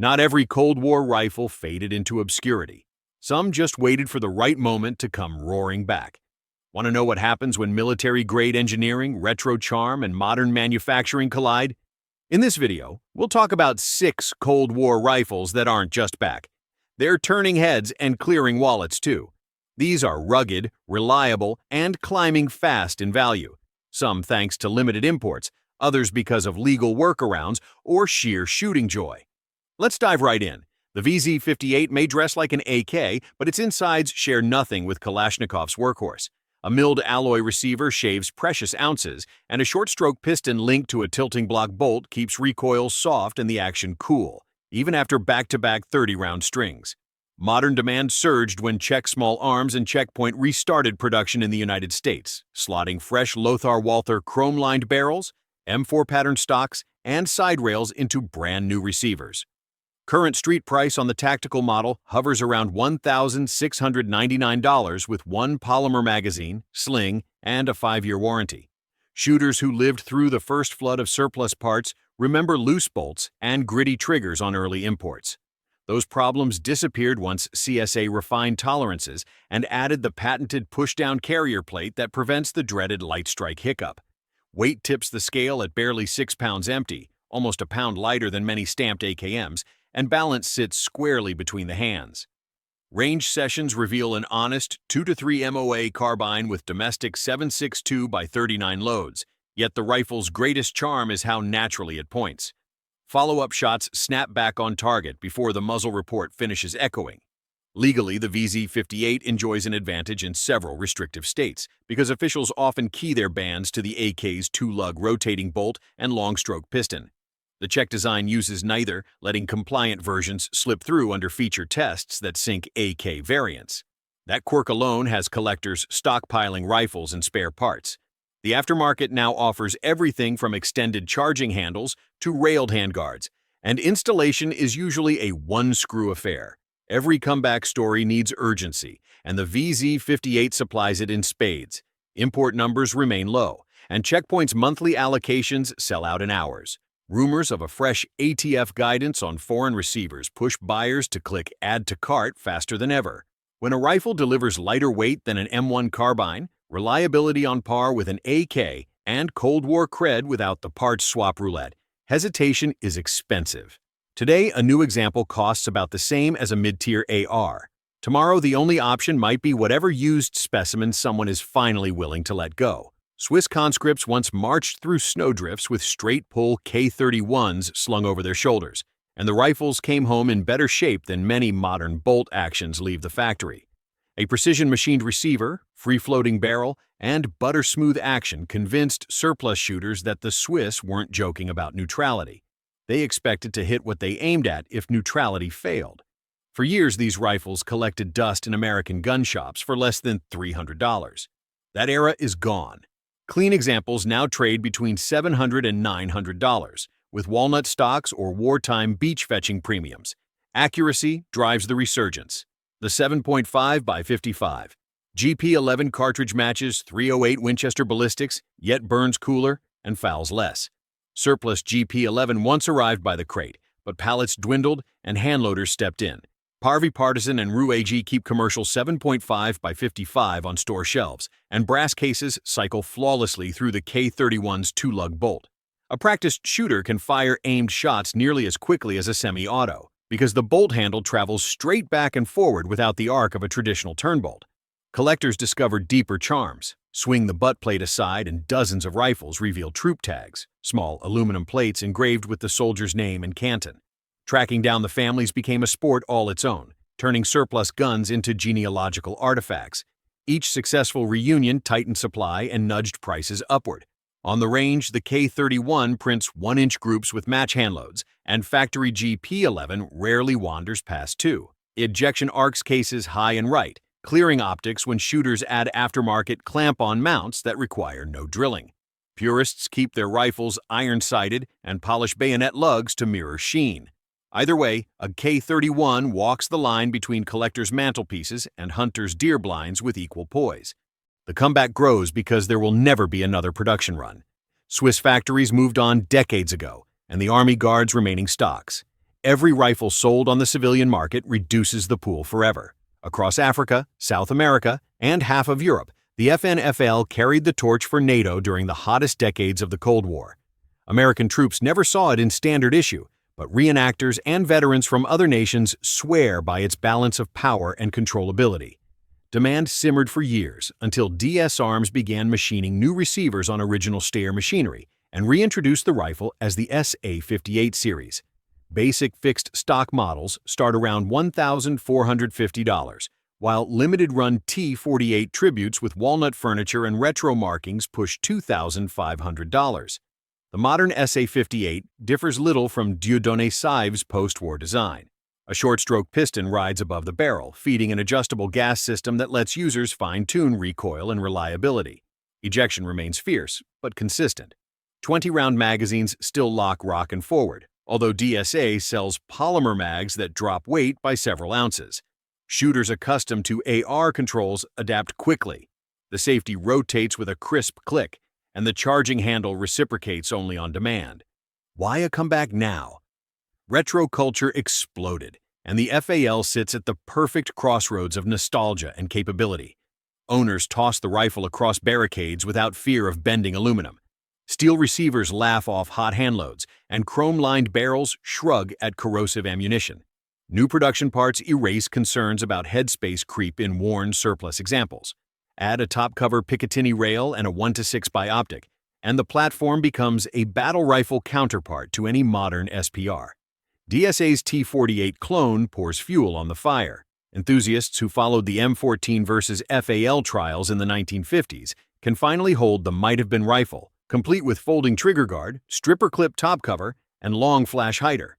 Not every Cold War rifle faded into obscurity. Some just waited for the right moment to come roaring back. Want to know what happens when military-grade engineering, retro charm, and modern manufacturing collide? In this video, we'll talk about 6 Cold War rifles that aren't just back. They're turning heads and clearing wallets too. These are rugged, reliable, and climbing fast in value. Some thanks to limited imports, others because of legal workarounds or sheer shooting joy. Let's dive right in. The VZ58 may dress like an AK, but its insides share nothing with Kalashnikov's workhorse. A milled alloy receiver shaves precious ounces, and a short-stroke piston linked to a tilting block bolt keeps recoil soft and the action cool, even after back-to-back 30-round strings. Modern demand surged when Czech Small Arms and Checkpoint restarted production in the United States, slotting fresh Lothar-Walther chrome-lined barrels, M4 pattern stocks, and side rails into brand-new receivers. Current street price on the tactical model hovers around $1,699 with one polymer magazine, sling, and a 5-year warranty. Shooters who lived through the first flood of surplus parts remember loose bolts and gritty triggers on early imports. Those problems disappeared once CSA refined tolerances and added the patented push-down carrier plate that prevents the dreaded light strike hiccup. Weight tips the scale at barely 6 pounds empty, almost a pound lighter than many stamped AKMs, and balance sits squarely between the hands. Range sessions reveal an honest 2 to 3 MOA carbine with domestic 7.62x39 loads, yet the rifle's greatest charm is how naturally it points. Follow-up shots snap back on target before the muzzle report finishes echoing. Legally, the VZ58 enjoys an advantage in several restrictive states because officials often key their bans to the AK's 2-lug rotating bolt and long-stroke piston. The Czech design uses neither, letting compliant versions slip through under feature tests that sync AK variants. That quirk alone has collectors stockpiling rifles and spare parts. The aftermarket now offers everything from extended charging handles to railed handguards, and installation is usually a one-screw affair. Every comeback story needs urgency, and the VZ58 supplies it in spades. Import numbers remain low, and Checkpoint's monthly allocations sell out in hours. Rumors of a fresh ATF guidance on foreign receivers push buyers to click Add to Cart faster than ever. When a rifle delivers lighter weight than an M1 carbine, reliability on par with an AK, and Cold War cred without the parts swap roulette, hesitation is expensive. Today, a new example costs about the same as a mid-tier AR. Tomorrow, the only option might be whatever used specimen someone is finally willing to let go. Swiss conscripts once marched through snowdrifts with straight-pull K31s slung over their shoulders, and the rifles came home in better shape than many modern bolt actions leave the factory. A precision-machined receiver, free-floating barrel, and butter-smooth action convinced surplus shooters that the Swiss weren't joking about neutrality. They expected to hit what they aimed at if neutrality failed. For years, these rifles collected dust in American gun shops for less than $300. That era is gone. Clean examples now trade between $700 and $900, with walnut stocks or wartime beach-fetching premiums. Accuracy drives the resurgence. The 7.5x55 GP11 cartridge matches .308 Winchester ballistics, yet burns cooler and fouls less. Surplus GP11 once arrived by the crate, but pallets dwindled and handloaders stepped in. Parvy Partisan and Rue AG keep commercial 7.5x55 on store shelves, and brass cases cycle flawlessly through the K31's 2-lug bolt. A practiced shooter can fire aimed shots nearly as quickly as a semi-auto, because the bolt handle travels straight back and forward without the arc of a traditional turnbolt. Collectors discover deeper charms. Swing the butt plate aside and dozens of rifles reveal troop tags, small aluminum plates engraved with the soldier's name and canton. Tracking down the families became a sport all its own, turning surplus guns into genealogical artifacts. Each successful reunion tightened supply and nudged prices upward. On the range, the K31 prints 1-inch groups with match handloads, and factory GP11 rarely wanders past 2. Ejection arcs cases high and right, clearing optics when shooters add aftermarket clamp-on mounts that require no drilling. Purists keep their rifles iron-sighted and polish bayonet lugs to mirror sheen. Either way, a K31 walks the line between collectors' mantelpieces and hunters' deer blinds with equal poise. The comeback grows because there will never be another production run. Swiss factories moved on decades ago, and the Army Guard's remaining stocks. Every rifle sold on the civilian market reduces the pool forever. Across Africa, South America, and half of Europe, the FN FAL carried the torch for NATO during the hottest decades of the Cold War. American troops never saw it in standard issue, but reenactors and veterans from other nations swear by its balance of power and controllability. Demand simmered for years until DS Arms began machining new receivers on original Steyr machinery and reintroduced the rifle as the SA-58 series. Basic fixed stock models start around $1,450, while limited-run T-48 tributes with walnut furniture and retro markings push $2,500. The modern SA-58 differs little from Dieudonné Sive's post-war design. A short-stroke piston rides above the barrel, feeding an adjustable gas system that lets users fine-tune recoil and reliability. Ejection remains fierce, but consistent. 20-round magazines still lock rock and forward, although DSA sells polymer mags that drop weight by several ounces. Shooters accustomed to AR controls adapt quickly. The safety rotates with a crisp click, and the charging handle reciprocates only on demand. Why a comeback now? Retro culture exploded, and the FAL sits at the perfect crossroads of nostalgia and capability. Owners toss the rifle across barricades without fear of bending aluminum. Steel receivers laugh off hot handloads, and chrome-lined barrels shrug at corrosive ammunition. New production parts erase concerns about headspace creep in worn surplus examples. Add a top-cover Picatinny rail and a 1:6 bioptic, and the platform becomes a battle rifle counterpart to any modern SPR. DSA's T-48 clone pours fuel on the fire. Enthusiasts who followed the M14 versus FAL trials in the 1950s can finally hold the might-have-been rifle, complete with folding trigger guard, stripper clip top cover, and long flash hider.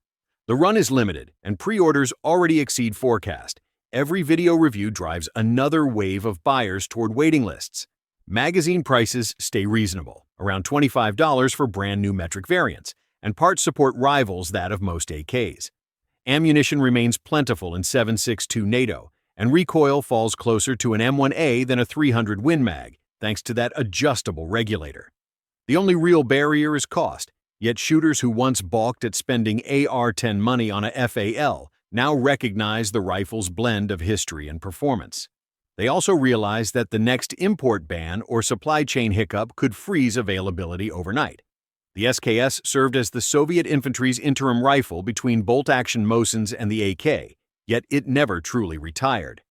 The run is limited, and pre-orders already exceed forecast. Every video review drives another wave of buyers toward waiting lists. Magazine prices stay reasonable, around $25 for brand new metric variants, and parts support rivals that of most AKs. Ammunition remains plentiful in 7.62 NATO, and recoil falls closer to an M1A than a 300 Win Mag, thanks to that adjustable regulator. The only real barrier is cost, yet shooters who once balked at spending AR-10 money on a FAL now recognize the rifle's blend of history and performance. They also realize that the next import ban or supply chain hiccup could freeze availability overnight. The SKS served as the Soviet infantry's interim rifle between bolt-action Mosins and the AK, yet it never truly retired.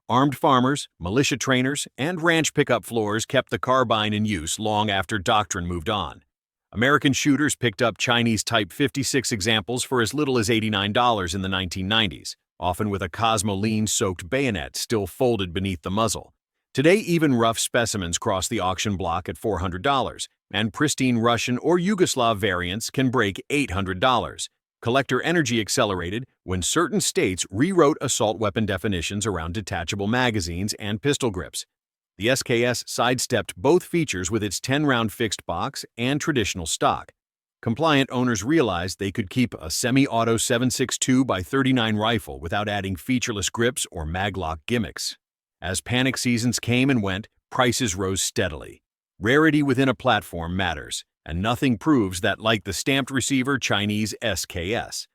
Armed farmers, militia trainers, and ranch pickup floors kept the carbine in use long after doctrine moved on. American shooters picked up Chinese Type 56 examples for as little as $89 in the 1990s, often with a Cosmoline-soaked bayonet still folded beneath the muzzle. Today, even rough specimens cross the auction block at $400, and pristine Russian or Yugoslav variants can break $800. Collector energy accelerated when certain states rewrote assault weapon definitions around detachable magazines and pistol grips. The SKS sidestepped both features with its 10-round fixed box and traditional stock. Compliant owners realized they could keep a semi-auto 7.62x39 rifle without adding featureless grips or maglock gimmicks. As panic seasons came and went, prices rose steadily. Rarity within a platform matters, and nothing proves that like the stamped receiver Chinese SKS.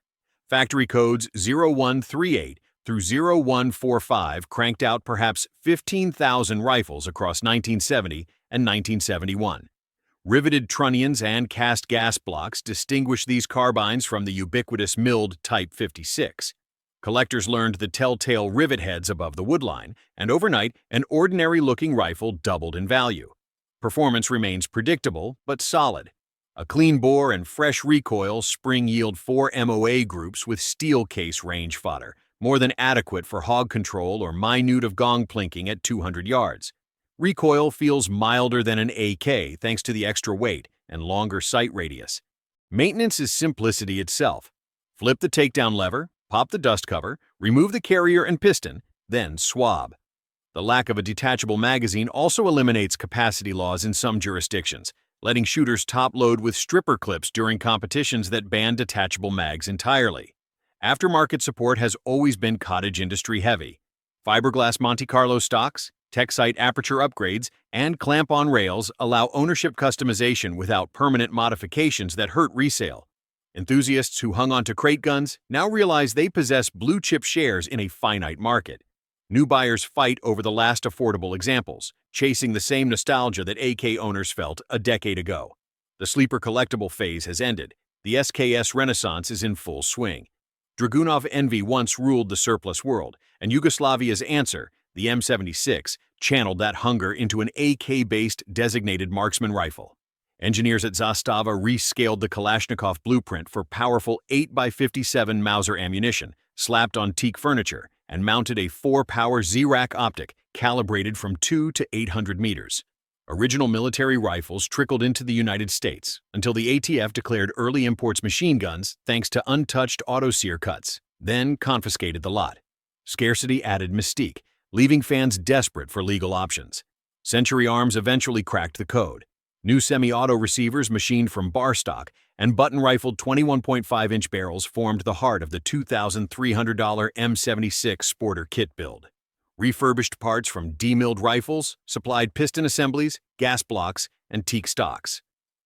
Factory codes 0138 through 0145 cranked out perhaps 15,000 rifles across 1970 and 1971. Riveted trunnions and cast gas blocks distinguish these carbines from the ubiquitous milled Type 56. Collectors learned the telltale rivet heads above the woodline, and overnight, an ordinary-looking rifle doubled in value. Performance remains predictable but solid. A clean bore and fresh recoil spring yield 4 MOA groups with steel case range fodder, more than adequate for hog control or minute of gong plinking at 200 yards. Recoil feels milder than an AK thanks to the extra weight and longer sight radius. Maintenance is simplicity itself. Flip the takedown lever, pop the dust cover, remove the carrier and piston, then swab. The lack of a detachable magazine also eliminates capacity laws in some jurisdictions, letting shooters top-load with stripper clips during competitions that ban detachable mags entirely. Aftermarket support has always been cottage industry heavy. Fiberglass Monte Carlo stocks, TechSite aperture upgrades, and clamp-on rails allow ownership customization without permanent modifications that hurt resale. Enthusiasts who hung onto crate guns now realize they possess blue-chip shares in a finite market. New buyers fight over the last affordable examples, chasing the same nostalgia that AK owners felt a decade ago. The sleeper collectible phase has ended. The SKS renaissance is in full swing. Dragunov envy once ruled the surplus world, and Yugoslavia's answer, the M76, channeled that hunger into an AK-based designated marksman rifle. Engineers at Zastava rescaled the Kalashnikov blueprint for powerful 8x57 Mauser ammunition, slapped on teak furniture, and mounted a 4-power Z-rack optic calibrated from 2 to 800 meters. Original military rifles trickled into the United States until the ATF declared early imports machine guns thanks to untouched auto-sear cuts, then confiscated the lot. Scarcity added mystique, leaving fans desperate for legal options. Century Arms eventually cracked the code. New semi-auto receivers machined from bar stock and button-rifled 21.5-inch barrels formed the heart of the $2,300 M76 Sporter kit build. Refurbished parts from demilled rifles supplied piston assemblies, gas blocks, and teak stocks.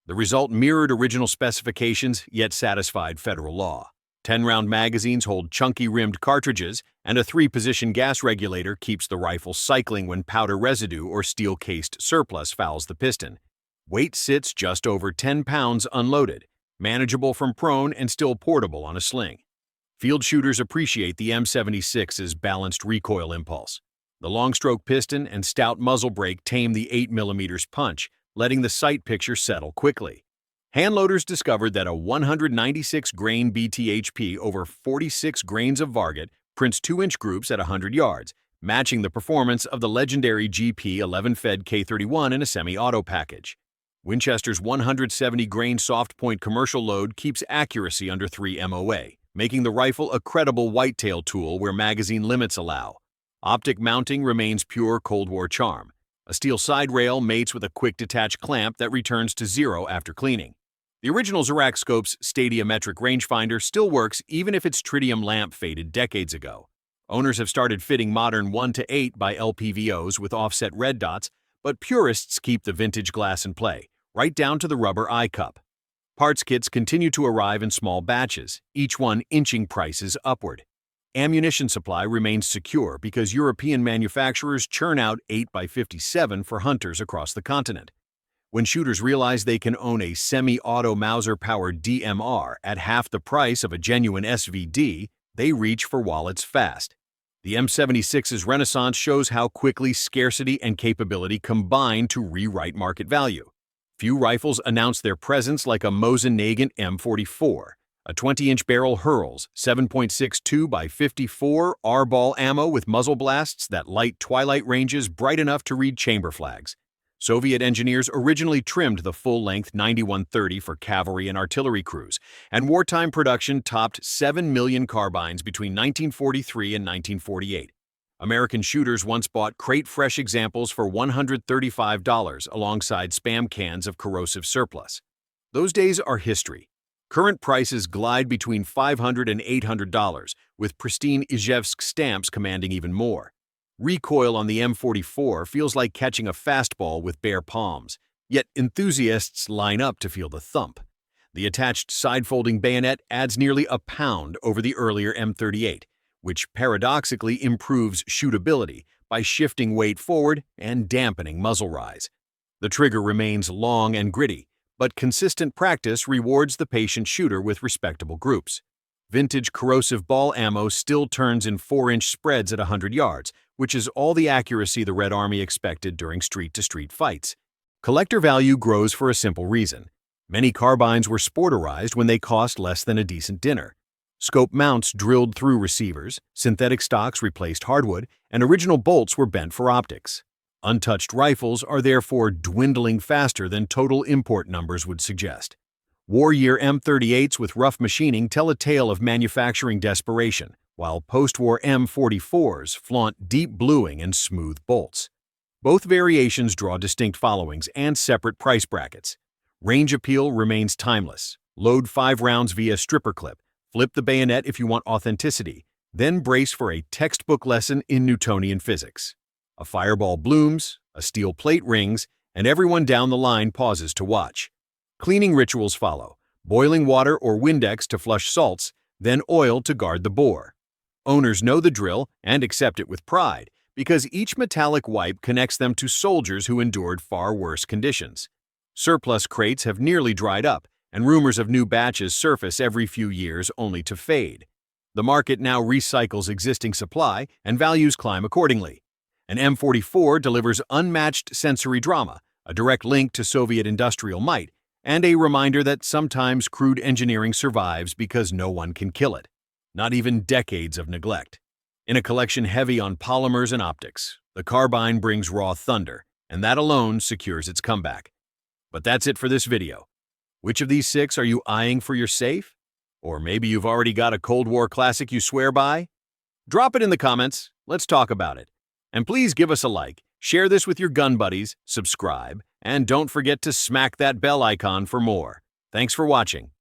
The result mirrored original specifications yet satisfied federal law. 10-round magazines hold chunky-rimmed cartridges, and a 3-position gas regulator keeps the rifle cycling when powder residue or steel-cased surplus fouls the piston. Weight sits just over 10 pounds unloaded, manageable from prone and still portable on a sling. Field shooters appreciate the M76's balanced recoil impulse. The long-stroke piston and stout muzzle brake tame the 8mm punch, letting the sight picture settle quickly. Handloaders discovered that a 196-grain BTHP over 46 grains of Varget prints 2-inch groups at 100 yards, matching the performance of the legendary GP11 Fed K31 in a semi-auto package. Winchester's 170-grain soft-point commercial load keeps accuracy under 3 MOA, making the rifle a credible whitetail tool where magazine limits allow. Optic mounting remains pure Cold War charm. A steel side rail mates with a quick-detach clamp that returns to 0 after cleaning. The original Zorak Scope's stadiometric rangefinder still works even if its tritium lamp faded decades ago. Owners have started fitting modern 1:8 by LPVOs with offset red dots, but purists keep the vintage glass in play, right down to the rubber eye cup. Parts kits continue to arrive in small batches, each one inching prices upward. Ammunition supply remains secure because European manufacturers churn out 8x57 for hunters across the continent. When shooters realize they can own a semi-auto Mauser-powered DMR at half the price of a genuine SVD, they reach for wallets fast. The M76's renaissance shows how quickly scarcity and capability combine to rewrite market value. Few rifles announce their presence like a Mosin M44. A 20-inch barrel hurls 7.62 by 54 R-ball ammo with muzzle blasts that light twilight ranges bright enough to read chamber flags. Soviet engineers originally trimmed the full-length 9130 for cavalry and artillery crews, and wartime production topped 7 million carbines between 1943 and 1948. American shooters once bought crate-fresh examples for $135 alongside spam cans of corrosive surplus. Those days are history. Current prices glide between $500 and $800, with pristine Izhevsk stamps commanding even more. Recoil on the M44 feels like catching a fastball with bare palms, yet enthusiasts line up to feel the thump. The attached side-folding bayonet adds nearly a pound over the earlier M38, which paradoxically improves shootability by shifting weight forward and dampening muzzle rise. The trigger remains long and gritty, but consistent practice rewards the patient shooter with respectable groups. Vintage corrosive ball ammo still turns in 4-inch spreads at 100 yards, which is all the accuracy the Red Army expected during street-to-street fights. Collector value grows for a simple reason. Many carbines were sporterized when they cost less than a decent dinner. Scope mounts drilled through receivers, synthetic stocks replaced hardwood, and original bolts were bent for optics. Untouched rifles are therefore dwindling faster than total import numbers would suggest. War-year M38s with rough machining tell a tale of manufacturing desperation, while post-war M44s flaunt deep bluing and smooth bolts. Both variations draw distinct followings and separate price brackets. Range appeal remains timeless. Load 5 rounds via stripper clip. Flip the bayonet if you want authenticity, then brace for a textbook lesson in Newtonian physics. A fireball blooms, a steel plate rings, and everyone down the line pauses to watch. Cleaning rituals follow. boiling water or Windex to flush salts, then oil to guard the bore. Owners know the drill and accept it with pride because each metallic wipe connects them to soldiers who endured far worse conditions. Surplus crates have nearly dried up, and rumors of new batches surface every few years only to fade. The market now recycles existing supply and values climb accordingly. An M44 delivers unmatched sensory drama, a direct link to Soviet industrial might, and a reminder that sometimes crude engineering survives because no one can kill it. Not even decades of neglect. In a collection heavy on polymers and optics, the carbine brings raw thunder, and that alone secures its comeback. But that's it for this video. Which of these 6 are you eyeing for your safe? Or maybe you've already got a Cold War classic you swear by? Drop it in the comments, let's talk about it. And please give us a like, share this with your gun buddies, subscribe, and don't forget to smack that bell icon for more. Thanks for watching.